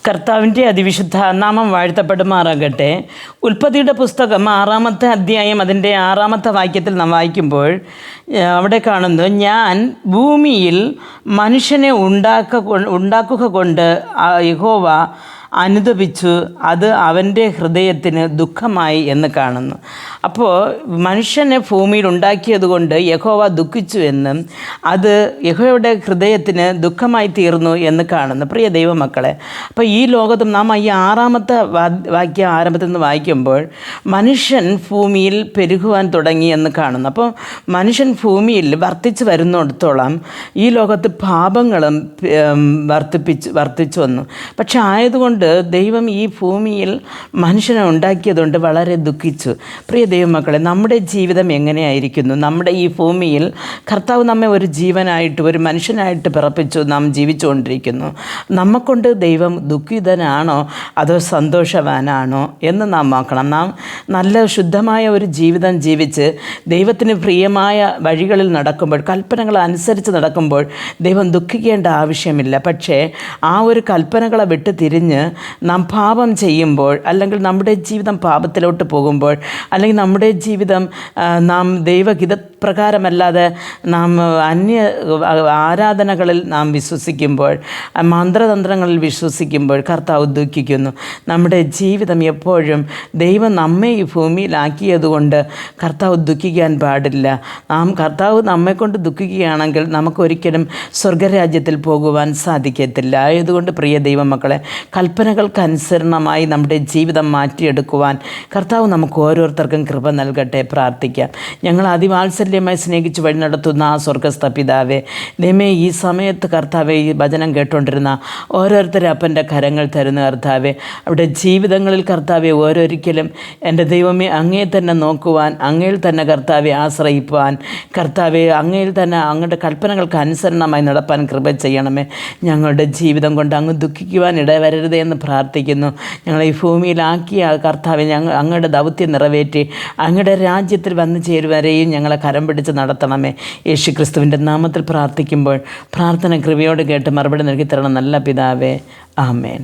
കർത്താവിൻ്റെ അതിവിശുദ്ധ നാമം വാഴ്ത്തപ്പെടുമാറാകട്ടെ. ഉൽപ്പത്തിയുടെ പുസ്തകം 6-ാമത്തെ അധ്യായം അതിൻ്റെ 6-ാമത്തെ വാക്യത്തിൽ നാം വായിക്കുമ്പോൾ അവിടെ കാണുന്നു, ഞാൻ ഭൂമിയിൽ മനുഷ്യനെ ഉണ്ടാക്കുക കൊണ്ട് യഹോവ അനുതപിച്ചു, അത് അവൻ്റെ ഹൃദയത്തിന് ദുഃഖമായി എന്ന് കാണുന്നു. അപ്പോൾ മനുഷ്യനെ ഭൂമിയിൽ ഉണ്ടാക്കിയതുകൊണ്ട് യഹോവ ദുഃഖിച്ചു എന്നും അത് യഹോവയുടെ ഹൃദയത്തിന് ദുഃഖമായി തീർന്നു എന്ന് കാണുന്നു. പ്രിയ ദൈവമക്കളെ, അപ്പോൾ ഈ ലോകത്തും നാം ഈ 6-ാമത്തെ വാക്യം ആരംഭത്തിൽ നിന്ന് വായിക്കുമ്പോൾ മനുഷ്യൻ ഭൂമിയിൽ പെരുകുവാൻ തുടങ്ങി എന്ന് കാണുന്നു. അപ്പോൾ മനുഷ്യൻ ഭൂമിയിൽ വർദ്ധിച്ചു വരുന്നിടത്തോളം ഈ ലോകത്ത് പാപങ്ങളും വർദ്ധിച്ചു വന്നു. പക്ഷെ ആയതുകൊണ്ട് ദൈവം ഈ ഭൂമിയിൽ മനുഷ്യനെ ഉണ്ടാക്കിയതുകൊണ്ട് വളരെ ദുഃഖിച്ചു. പ്രിയ ദൈവമക്കളെ, നമ്മുടെ ജീവിതം എങ്ങനെയായിരിക്കുന്നു? നമ്മുടെ ഈ ഭൂമിയിൽ കർത്താവ് നമ്മെ ഒരു ജീവനായിട്ട്, ഒരു മനുഷ്യനായിട്ട് പിറപ്പിച്ചു നാം ജീവിച്ചുകൊണ്ടിരിക്കുന്നു. നമ്മെക്കൊണ്ട് ദൈവം ദുഃഖിതനാണോ അതോ സന്തോഷവാനാണോ എന്ന് നാം നോക്കണം. നാം നല്ല ശുദ്ധമായ ഒരു ജീവിതം ജീവിച്ച് ദൈവത്തിന് പ്രിയമായ വഴികളിൽ നടക്കുമ്പോൾ, കൽപ്പനകൾ അനുസരിച്ച് നടക്കുമ്പോൾ ദൈവം ദുഃഖിക്കേണ്ട ആവശ്യമില്ല. പക്ഷേ ആ ഒരു കൽപ്പനകളെ വിട്ട് തിരിഞ്ഞ് നാം പാപം ചെയ്യുമ്പോൾ, അല്ലെങ്കിൽ നമ്മുടെ ജീവിതം പാപത്തിലോട്ട് പോകുമ്പോൾ, അല്ലെങ്കിൽ നമ്മുടെ ജീവിതം നാം ദൈവഹിതപ്രകാരമല്ലാതെ നാം അന്യ ആരാധനകളിൽ നാം വിശ്വസിക്കുമ്പോൾ, മന്ത്രതന്ത്രങ്ങളിൽ വിശ്വസിക്കുമ്പോൾ കർത്താവ് ദുഃഖിക്കുന്നു. നമ്മുടെ ജീവിതം എപ്പോഴും ദൈവം നമ്മെ ഈ ഭൂമിയിലാക്കിയതുകൊണ്ട് കർത്താവ് ദുഃഖിക്കാൻ പാടില്ല. കർത്താവ് നമ്മെക്കൊണ്ട് ദുഃഖിക്കുകയാണെങ്കിൽ നമുക്കൊരിക്കലും സ്വർഗരാജ്യത്തിൽ പോകുവാൻ സാധിക്കത്തില്ല. ആയതുകൊണ്ട് പ്രിയ ദൈവമക്കളെ, കൽപ്പനകൾക്കനുസരണമായി നമ്മുടെ ജീവിതം മാറ്റിയെടുക്കുവാൻ കർത്താവ് നമുക്ക് ഓരോരുത്തർക്കും കൃപ നൽകട്ടെ. പ്രാർത്ഥിക്കാം. ഞങ്ങൾ അതിവാത്സല്യമായി സ്നേഹിച്ച് വഴി നടത്തുന്ന ആ സ്വർഗസ്ഥ പിതാവേ, ദൈവമേ, ഈ സമയത്ത് കർത്താവെ ഈ വചനം കേട്ടുകൊണ്ടിരുന്ന ഓരോരുത്തരും അപ്പൻ്റെ കരങ്ങൾ തരുന്ന കർത്താവെ, അവിടെ ജീവിതങ്ങളിൽ കർത്താവെ ഓരോരിക്കലും എൻ്റെ ദൈവമേ അങ്ങേ തന്നെ നോക്കുവാൻ, അങ്ങയിൽ തന്നെ കർത്താവെ ആശ്രയിക്കുവാൻ, കർത്താവെ അങ്ങയിൽ തന്നെ അങ്ങയുടെ കൽപ്പനകൾക്ക് അനുസരണമായി നടപ്പാൻ കൃപ ചെയ്യണമേ. ഞങ്ങളുടെ ജീവിതം കൊണ്ട് അങ്ങ് ദുഃഖിക്കുവാൻ ഇടവരരുതേ എന്ന് പ്രാർത്ഥിക്കുന്നു. ഞങ്ങളെ ഈ ഭൂമിയിലാക്കിയ കർത്താവെ, അങ്ങയുടെ ദൗത്യം നിറവേറ്റി അങ്ങയുടെ രാജ്യത്തിൽ വന്നു ചേരുവരെയും ഞങ്ങളെ കരം പിടിച്ച് നടത്തണമേ. യേശുക്രിസ്തുവിൻ്റെ നാമത്തിൽ പ്രാർത്ഥിക്കുമ്പോൾ പ്രാർത്ഥന കൃപയോട് കേട്ട് മറുപടി നൽകി തരണം നല്ല പിതാവേ. ആമേൻ.